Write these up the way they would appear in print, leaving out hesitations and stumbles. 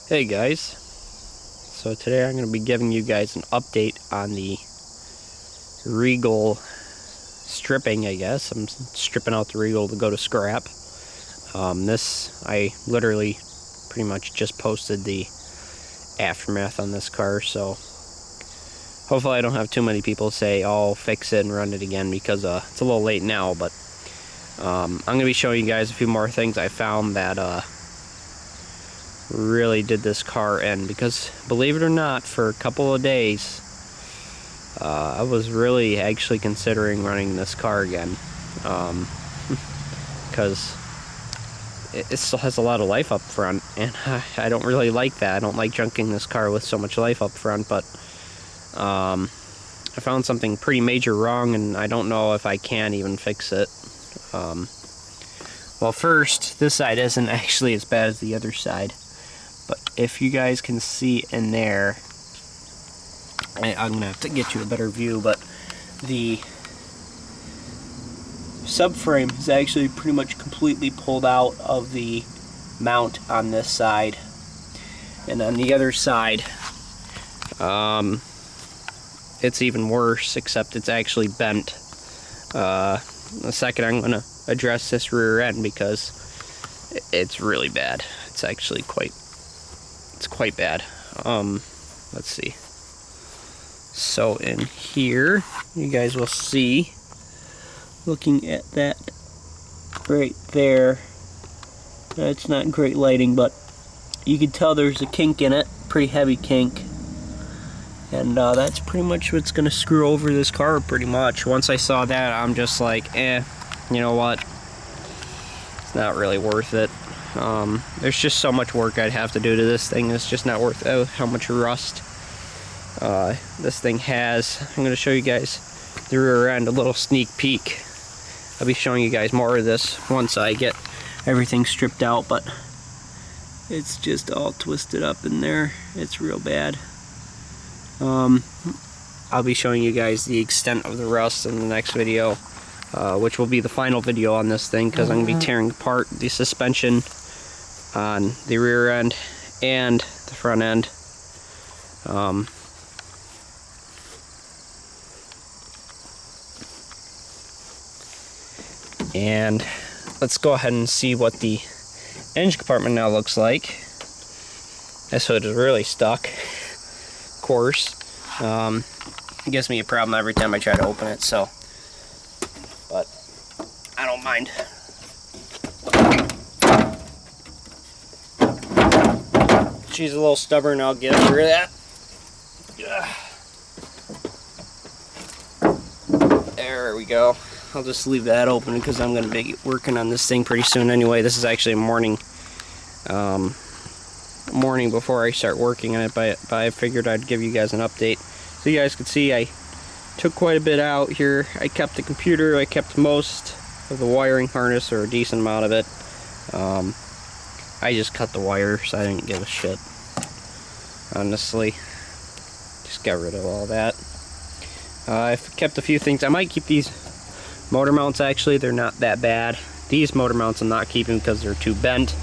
Hey guys, so today I'm going to be giving you guys an update on the Regal stripping, I guess. I'm stripping out the Regal to go to scrap. I literally pretty much just posted the aftermath on this car, so hopefully I don't have too many people say, oh, fix it and run it again, because it's a little late now, but I'm going to be showing you guys a few more things I found that really did this car in, because believe it or not, for a couple of days I was really actually considering running this car again, because it still has a lot of life up front, and I don't really like that. I don't like junking this car with so much life up front, but I found something pretty major wrong, and I don't know if I can even fix it. Well, first, this side isn't actually as bad as the other side. But if you guys can see in there, I'm going to have to get you a better view, but the subframe is actually pretty much completely pulled out of the mount on this side. And on the other side, it's even worse, except it's actually bent. In a second I'm going to address this rear end because it's really bad. It's actually quite bad. Let's see. So in here, you guys will see, looking at that right there, it's not great lighting, but you can tell there's a kink in it, pretty heavy kink. And that's pretty much what's gonna screw over this car pretty much. Once I saw that, I'm just like, you know what? It's not really worth it. There's just so much work I'd have to do to this thing. It's just not worth how much rust this thing has. I'm going to show you guys the rear end, a little sneak peek. I'll be showing you guys more of this once I get everything stripped out, but it's just all twisted up in there. It's real bad. I'll be showing you guys the extent of the rust in the next video, which will be the final video on this thing, because I'm going to be tearing apart the suspension on the rear end and the front end. And let's go ahead and see what the engine compartment now looks like. This hood is really stuck, of course. It gives me a problem every time I try to open it, so, but I don't mind. She's a little stubborn, I'll get rid of that. There we go. I'll just leave that open because I'm going to be working on this thing pretty soon anyway. This is actually a morning before I start working on it, but I figured I'd give you guys an update. So you guys can see I took quite a bit out here. I kept the computer, I kept most of the wiring harness, or a decent amount of it. I just cut the wires, I didn't give a shit. Honestly, just got rid of all that. I've kept a few things. I might keep these motor mounts, actually. They're not that bad. These motor mounts I'm not keeping because they're too bent,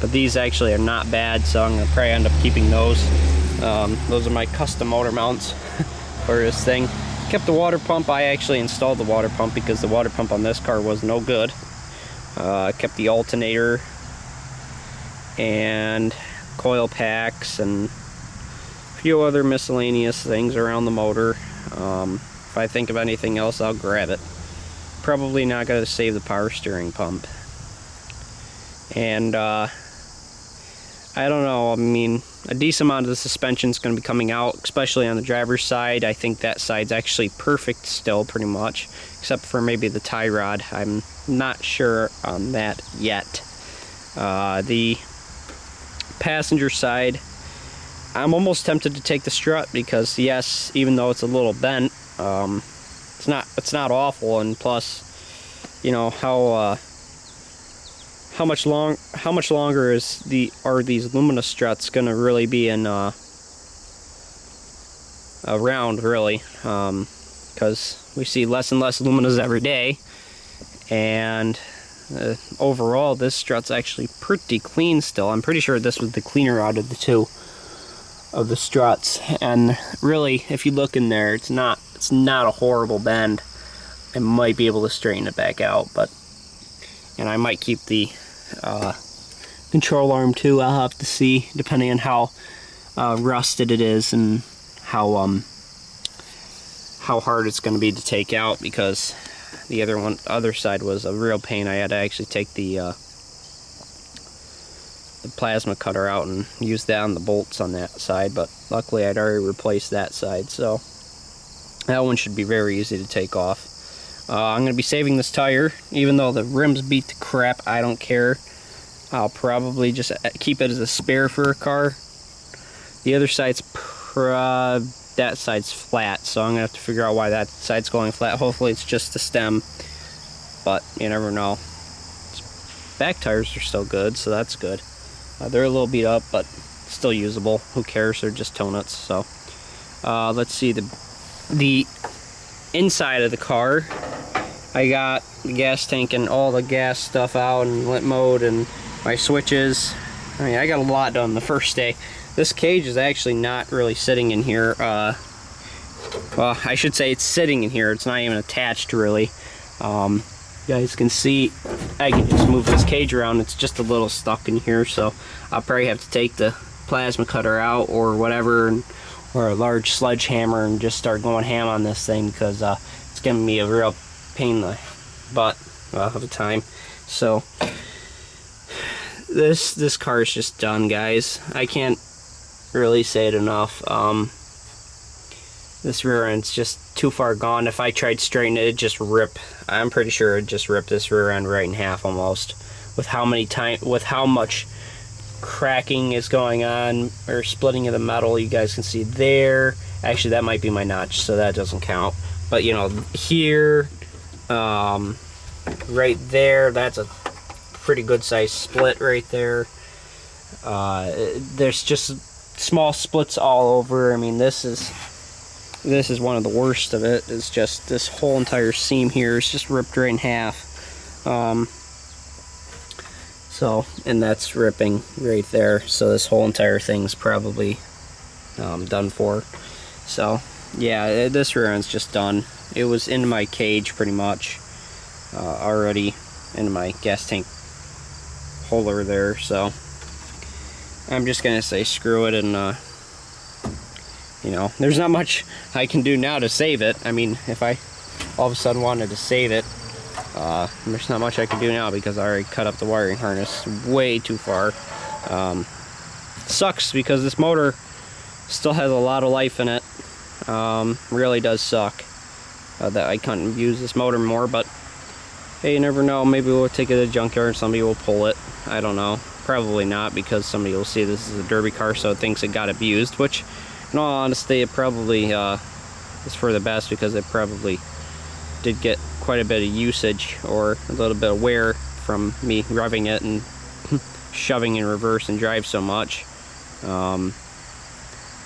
but these actually are not bad, so I'm going to probably end up keeping those. Those are my custom motor mounts for this thing. Kept the water pump. I actually installed the water pump because the water pump on this car was no good. Kept the alternator and coil packs and a few other miscellaneous things around the motor. If I think of anything else, I'll grab it. Probably not going to save the power steering pump. And I don't know, I mean, a decent amount of the suspension is going to be coming out, especially on the driver's side. I think that side's actually perfect still, pretty much, except for maybe the tie rod. I'm not sure on that yet. The passenger side, I'm almost tempted to take the strut because, yes, even though it's a little bent, it's not awful, and plus, you know, how much longer are these Lumina struts gonna really be in around, really, because we see less and less Luminas every day, and overall, this strut's actually pretty clean still. I'm pretty sure this was the cleaner out of the two of the struts. And really, if you look in there, it's not a horrible bend. I might be able to straighten it back out, and I might keep the control arm too. I'll have to see, depending on how rusted it is and how hard it's going to be to take out, because the other side was a real pain. I had to actually take the plasma cutter out and use that on the bolts on that side, but luckily I'd already replaced that side, so that one should be very easy to take off. I'm going to be saving this tire, even though the rims beat the crap. I don't care. I'll probably just keep it as a spare for a car. The other side's that side's flat, so I'm gonna have to figure out why that side's going flat. Hopefully it's just the stem, but you never know. Back tires are still good, so that's good. They're a little beat up, but still usable. Who cares? They're just tow nuts. So let's see the inside of the car. I got the gas tank and all the gas stuff out, and lit mode, and my switches. I mean, I got a lot done the first day. This cage is actually not really sitting in here. Well, I should say it's sitting in here. It's not even attached, really. You guys can see I can just move this cage around. It's just a little stuck in here, so I'll probably have to take the plasma cutter out or whatever, or a large sledgehammer, and just start going ham on this thing, because it's giving me a real pain in the butt of a time. So this car is just done, guys. I can't really say it enough. This rear end's just too far gone. If I tried straightening it, it'd just rip. I'm pretty sure it'd just rip this rear end right in half almost, with how much cracking is going on, or splitting of the metal. You guys can see there. Actually, that might be my notch, so that doesn't count. But you know, here, right there, that's a pretty good size split right there. There's just small splits all over. I mean, this is one of the worst of it. It's just this whole entire seam here is just ripped right in half. So, and that's ripping right there. So this whole entire thing's probably done for. So yeah, this rear end's just done. It was in my cage pretty much already, in my gas tank holder there. So I'm just gonna say screw it, and you know, there's not much I can do now to save it. I mean, if I all of a sudden wanted to save it, there's not much I can do now, because I already cut up the wiring harness way too far. Sucks, because this motor still has a lot of life in it. Really does suck that I couldn't use this motor more, but hey, you never know. Maybe we'll take it to the junkyard, somebody will pull it. I don't know. Probably not, because somebody will see this is a derby car, so it thinks it got abused, which in all honesty, it probably is for the best, because it probably did get quite a bit of usage, or a little bit of wear, from me revving it and shoving in reverse and drive so much.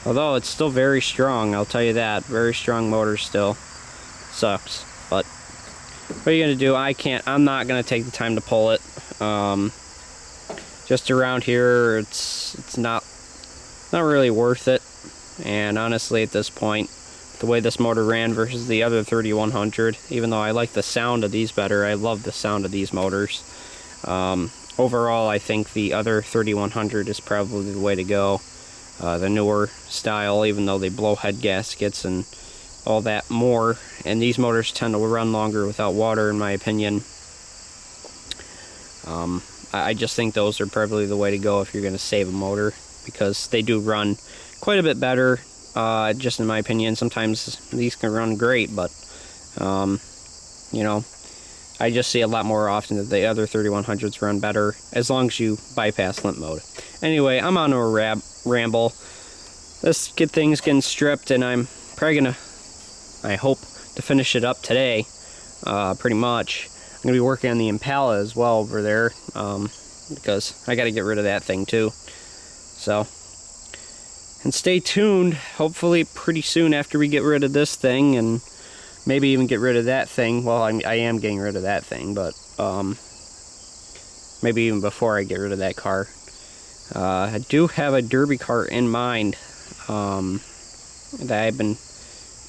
Although it's still very strong, I'll tell you that. Very strong motor still. Sucks, but what are you gonna do? I'm not gonna take the time to pull it. Just around here, it's not really worth it. And honestly, at this point, the way this motor ran versus the other 3100, even though I like the sound of these better, I love the sound of these motors. Overall, I think the other 3100 is probably the way to go. The newer style, even though they blow head gaskets and all that more, and these motors tend to run longer without water, in my opinion. I just think those are probably the way to go if you're going to save a motor, because they do run quite a bit better, just in my opinion. Sometimes these can run great, but you know, I just see a lot more often that the other 3100s run better, as long as you bypass limp mode. Anyway, I'm on a ramble. This thing's getting stripped, and I'm probably gonna, I hope, to finish it up today, pretty much. I'm gonna be working on the Impala as well over there, because I gotta get rid of that thing too. So, and stay tuned. Hopefully pretty soon after we get rid of this thing, and maybe even get rid of that thing. Well, I am getting rid of that thing, but maybe even before I get rid of that car. I do have a derby car in mind that I've been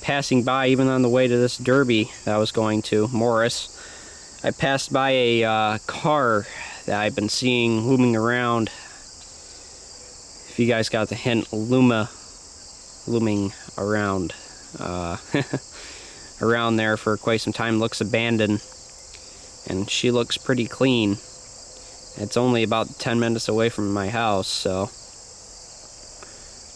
passing by even on the way to this derby that I was going to, Morris. I passed by a car that I've been seeing looming around. If you guys got the hint, looming around. Around there for quite some time. Looks abandoned, and she looks pretty clean. It's only about 10 minutes away from my house, so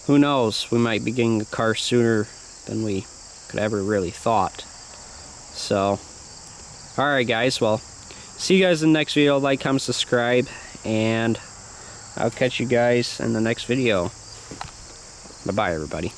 who knows, we might be getting a car sooner than we could ever really thought. So alright guys, well, see you guys in the next video. Like, comment, subscribe, and I'll catch you guys in the next video. Bye bye everybody.